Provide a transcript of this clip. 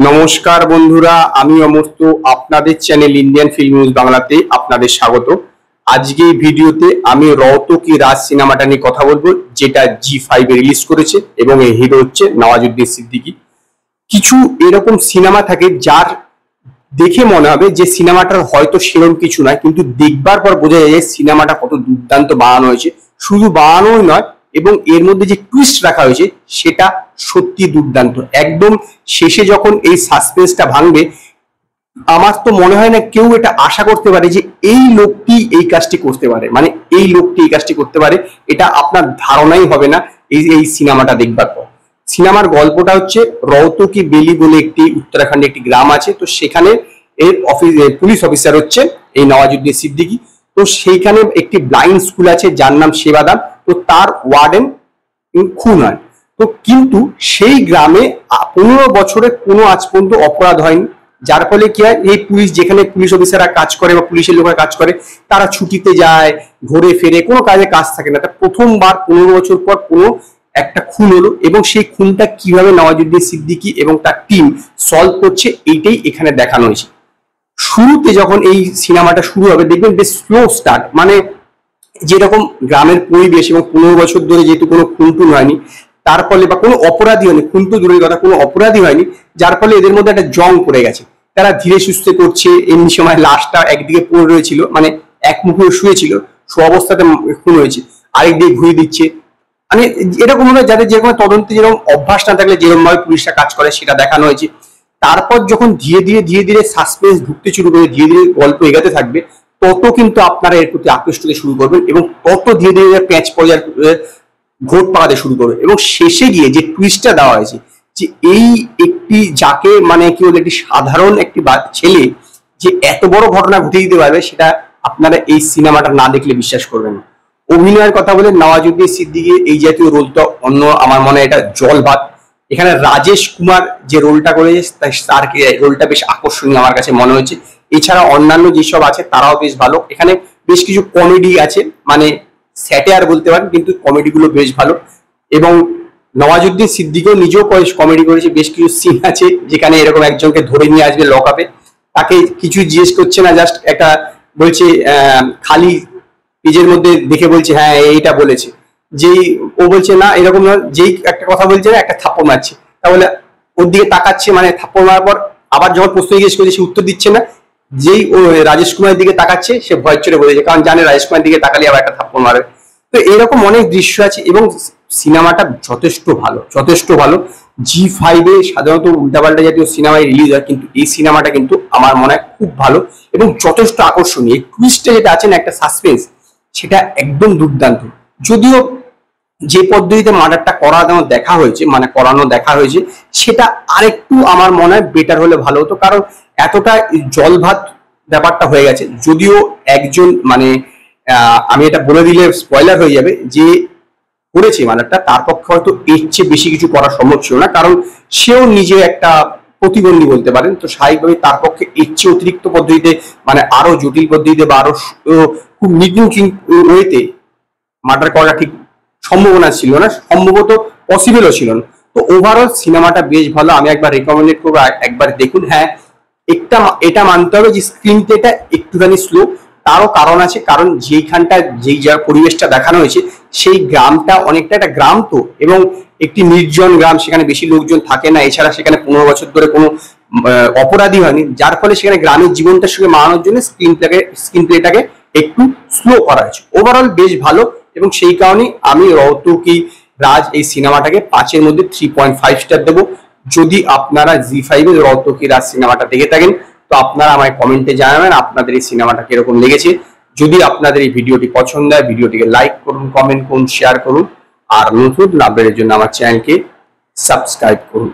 নমস্কার বন্ধুরা, আমি অমর্ত্য আপনাদের চ্যানেল ইন্ডিয়ান ফিল্ম নিউজ বাংলাতে আপনাদের স্বাগত। আজকে এই ভিডিওতে আমি রওতো কি রাজ সিনেমাটা নিয়ে কথা বলবো, যেটা জি5 এ রিলিজ করেছে এবং এর হিরো হচ্ছে নওয়াজুদ্দিন সিদ্দিকী। কিছু এরকম সিনেমা থাকে যার দেখে মনে হবে যে সিনেমাটার হয়তো সেরকম কিছু নয়, কিন্তু দেখবার পর বোঝা যায় যে সিনেমাটা কত দুর্দান্ত বানানো হয়েছে। শুধু বানানোই নয়, এবং এর মধ্যে যে টুইস্ট রাখা হয়েছে সেটা সত্যি দুর্দান্ত। একদম শেষে যখন এই সাসপেন্সটা ভাঙবে, আমার তো মনে হয় না কেউ এটা আশা করতে পারে যে এই লোকটি এই কাজটি করতে পারে, মানে এই লোকটি এই কাজটি করতে পারে। এটা আপনার ধারণাই হবে না এই সিনেমাটা দেখবার পর। সিনেমার গল্পটা হচ্ছে রওতো কি বেলি বলে একটি উত্তরাখণ্ডে একটি গ্রাম আছে, তো সেখানে এর পুলিশ অফিসার হচ্ছে এই নওয়াজুদ্দিন সিদ্দিকী। তো সেইখানে একটি ব্লাইন্ড স্কুল আছে যার নাম সেবাদান। তো তার ওয়ার্ডেন খুন হয়। তো কিন্তু সেই গ্রামে 15 বছরে কোনো আজ পর্যন্ত অপরাধ হয়নি, যার ফলে কি হয়, এই পুলিশ যেখানে পুলিশ অফিসাররা কাজ করে বা পুলিশের লোকেরা কাজ করে, তারা ছুটিতে যায়, ঘুরে ফেরে, কোনো কাজ থাকে না। তা প্রথমবার 15 বছর পর কোনো একটা খুন হলো, এবং সেই খুনটা কিভাবে নওয়াজুদ্দিন সিদ্দিকী এবং তার টিম সলভ করছে এইটাই এখানে দেখানো হয়েছে। শুরুতে যখন এই সিনেমাটা শুরু হবে দেখবেন বেশ স্লো স্টার্ট, মানে যেরকম গ্রামের পরিবেশ, এবং 15 বছর ধরে যেহেতু কোনো খুন টুন হয়নি, তার ফলে বা কোনো অপরাধী হয়নি, খুন তো দূরের কথা, কোনো অপরাধী হয়নি, যার ফলে এদের মধ্যে একটা জং পড়ে গেছে। তারা ধীরে সুস্থে করছে। এমনি সময় লাশটা একদিকে পড়ে রয়েছিল, মানে এক মুখে শুয়েছিল, অবস্থাতে খুন হয়েছে, আরেকদিকে ঘুরিয়ে দিচ্ছে। মানে এরকম ভাবে যাদের যেরকম তদন্তে যেরকম অভ্যাস না থাকলে যেরকম ভাবে পুলিশরা কাজ করে সেটা দেখানো হয়েছে। তারপর যখন ধীরে ধীরে সাসপেন্স ঢুকতে শুরু করে, ধীরে ধীরে গল্প এগাতে থাকবে, তত কিন্তু আপনারা এর প্রতি আকৃষ্ট হতে শুরু করবেন, এবং তত ধীরে ধীরে প্যাঁচ পর্যায়ে ঘোট পাকাতে শুরু করবে। এবং শেষে গিয়ে যে টুইস্টটা দেওয়া হয়েছে, যে এই একটি যাকে মানে কি বলে একটি সাধারণ একটি ছেলে যে এত বড় ঘটনা ঘটে দিতে পারবে, সেটা আপনারা এই সিনেমাটা না দেখলে বিশ্বাস করবেন না। অভিনয়ের কথা বলে নওয়াজুদ্দিন সিদ্দিকী এই জাতীয় রোলটা অন্য, আমার মনে হয় এটা জল ভাত। এখানে রাজেশ কুমার যে রোলটা করেছে তার রোলটা বেশ আকর্ষণীয় আমার কাছে মনে হয়েছে। এছাড়া অন্যান্য যেসব আছে তারাও বেশ ভালো। এখানে বেশ কিছু কমেডি আছে, মানে স্যাটায়ার বলতে পারেন, কিন্তু কমেডি গুলো বেশ ভালো। এবং নওয়াজুদ্দিন সিদ্দিকীও নিজেও কমেডি করেছে। বেশ কিছু সিন আছে যেখানে এরকম একজনকে ধরে নিয়ে আসবে লক আপে, তাকে কিছু জিজ্ঞেস করছে না, জাস্ট একটা বলছে খালি পেজের মধ্যে দেখে বলছে হ্যাঁ এইটা বলেছে, যেই ও বলছে না এরকম না, যেই একটা কথা বলছে না একটা থাপ্পড় মারছে, তাহলে ওর দিকে তাকাচ্ছে, মানে থাপ্পড় মারার পর আবার যখন প্রশ্ন জিজ্ঞেস করছে সে উত্তর দিচ্ছে না, যেই ও রাজেশ কুমারের দিকে তাকাচ্ছে সে ভয় চড়ে বলেছে, কারণ জানে রাজেশ কুমারের দিকে তাকালে আবার একটা থাপ্পড় মারবে। তো এরকম অনেক দৃশ্য আছে, এবং সিনেমাটা যথেষ্ট ভালো, যথেষ্ট ভালো। জি5 এ সাধারণত উল্টাপাল্টা জাতীয় সিনেমায় রিলিজ হয়, কিন্তু এই সিনেমাটা কিন্তু আমার মনে হয় খুব ভালো এবং যথেষ্ট আকর্ষণীয়। এই টুইস্টটা যেটা আছে না, একটা সাসপেন্স, সেটা একদম দুর্দান্ত। যদিও যে পদ্ধতিতে মার্ডারটা করানো দেখা হয়েছে সেটা আরেকটু আমার মনে হয় বেটার হলে ভালো হতো, কারণ এতটা জলভাত ব্যাপারটা হয়ে গেছে। যদিও একজন মানে আমি এটা বলে দিলে স্পয়লার হয়ে যাবে, যে করেছে মার্ডারটা তার পক্ষে হয়তো এর চেয়ে বেশি কিছু করা সম্ভব ছিল না, কারণ সেও নিজে একটা প্রতিবন্ধী বলতে পারেন। তো স্বাভাবিকভাবে তার পক্ষে এর চেয়ে অতিরিক্ত পদ্ধতিতে, মানে আরো জটিল পদ্ধতিতে বা আরো খুব নির্দিন ওয়েতে মার্ডার করা ঠিক সম্ভাবনা ছিল না, সম্ভবত পসিবলও ছিল না। তো ওভারঅল সিনেমাটা বেশ ভালো, আমি একবার রেকমেন্ড করবো, একবার দেখুন। হ্যাঁ, এটা মানতে হবে যে স্ক্রিন প্লেটা একটুখানি স্লো, তারও কারণ আছে, কারণ যেইখানটা যেই পরিবেশটা দেখানো হয়েছে সেই গ্রামটা অনেকটা একটা গ্রাম, তো এবং একটি নির্জন গ্রাম, সেখানে বেশি লোকজন থাকে না। এছাড়া সেখানে 15 বছর ধরে কোনো অপরাধী হয়নি, যার ফলে সেখানে গ্রামের জীবনটার সঙ্গে মানানোর জন্য স্ক্রিন প্লেটাকে একটু স্লো করা হয়েছে। ওভারঅল বেশ ভালো, এবং সেই কারণে আমি রওতো কি রাজ এই সিনেমাটাকে 5-এর মধ্যে 3.5 স্টার দেবো। যদি আপনারা জি5 এর রওতো কি রাজ সিনেমাটা দেখে থাকেন, তো আপনারা আমায় কমেন্টে জানাবেন আপনাদের এই সিনেমাটা কিরকম লেগেছে। যদি আপনাদের এই ভিডিওটি পছন্দ হয়, ভিডিওটিকে লাইক করুন, কমেন্ট করুন, শেয়ার করুন, আর নতুন আপডেটের জন্য আমার চ্যানেলকে সাবস্ক্রাইব করুন।